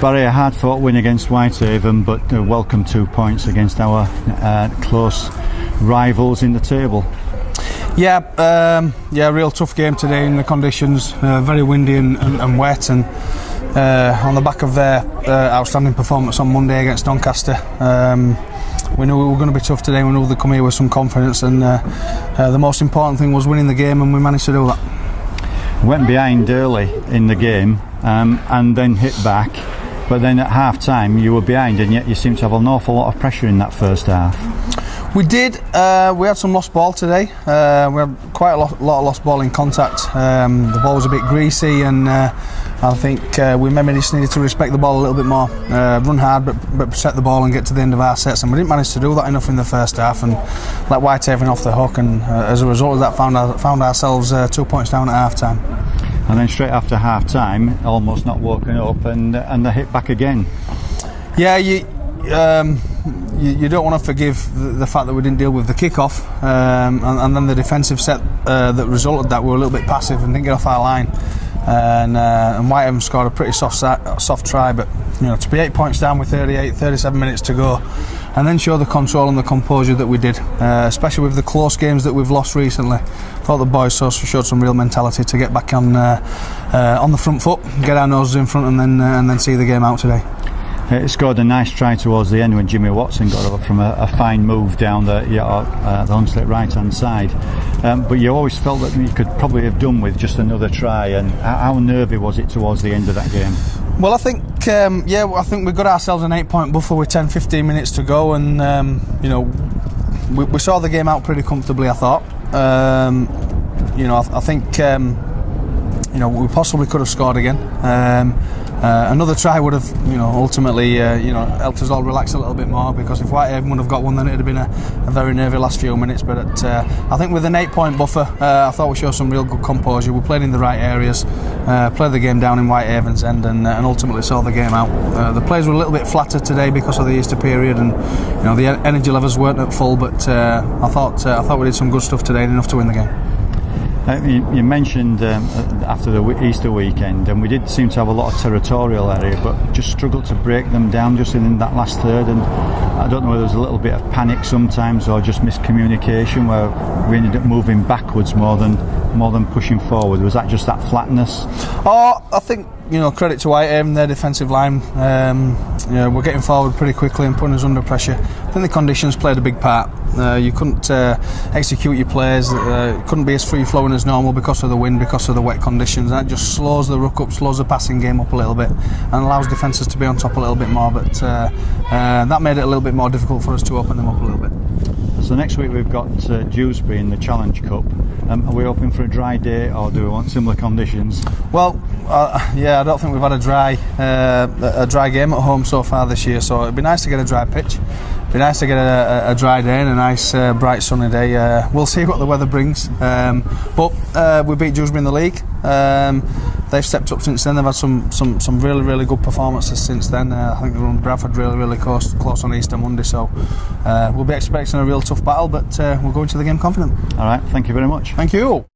Barry, a hard-fought win against Whitehaven, but welcome 2 points against our close rivals in the table. Yeah, real tough game today in the conditions, very windy and wet, and on the back of their outstanding performance on Monday against Doncaster. We knew we were going to be tough today. We knew they'd come here with some confidence, and the most important thing was winning the game, and we managed to do that. Went behind early in the game and then hit back, but then at half time you were behind, and yet you seemed to have an awful lot of pressure in that first half. We did. We had some lost ball today. We had quite a lot of lost ball in contact. The ball was a bit greasy, and I think we maybe just needed to respect the ball a little bit more, run hard but protect the ball and get to the end of our sets, and we didn't manage to do that enough in the first half and let Whitehaven off the hook, and as a result of that found ourselves 2 points down at half time. And then straight after half time, almost not woken up, and they hit back again. Yeah, you don't want to forgive the fact that we didn't deal with the kick-off, and then the defensive set that resulted that we were a little bit passive and didn't get off our line, and Whitehaven scored a pretty soft try, but to be 8 points down with 37 minutes to go, and then show the control and the composure that we did, especially with the close games that we've lost recently. I thought the boys showed some real mentality to get back on the front foot, get our noses in front, and then see the game out today. It scored a nice try towards the end when Jimmy Watson got up from a fine move down the Hunslet right hand side, but you always felt that you could probably have done with just another try. And how nervy was it towards the end of that game? Well, I think I think we got ourselves an 8 point buffer with 10-15 minutes to go, and we saw the game out pretty comfortably, I thought. I think we possibly could have scored again. Another try would have, ultimately, helped us all relax a little bit more, because if Whitehaven would have got one, then it would have been a very nervy last few minutes. But I think with an 8 point buffer, I thought we showed some real good composure. We played in the right areas, played the game down in Whitehaven's end, and ultimately saw the game out. The players were a little bit flattered today because of the Easter period, and the energy levels weren't at full. But I thought we did some good stuff today, enough to win the game. You mentioned after the Easter weekend, and we did seem to have a lot of territorial area, but just struggled to break them down just in that last third. And I don't know whether there was a little bit of panic sometimes, or just miscommunication, where we ended up moving backwards more than pushing forward. Was that just that flatness? Oh, I think credit to Whitehaven, their defensive line. We're getting forward pretty quickly and putting us under pressure. I think the conditions played a big part. You couldn't execute your plays. It couldn't be as free flowing as normal because of the wind, because of the wet conditions. That just slows the ruck up, slows the passing game up a little bit, and allows defences to be on top a little bit more. But that made it a little bit more difficult for us to open them up a little bit. So next week we've got Dewsbury in the Challenge Cup. Are we hoping for a dry day, or do we want similar conditions? Well, I don't think we've had a dry game at home so far this year, so it'd be nice to get a dry pitch. It'd be nice to get a dry day and a nice bright sunny day. We'll see what the weather brings, but we beat Dewsbury in the league. They've stepped up since then. They've had some really, really good performances since then. I think they run Bradford really close on Easter Monday, so we'll be expecting a real tough battle, but we'll go into the game confident. All right, thank you very much. Thank you.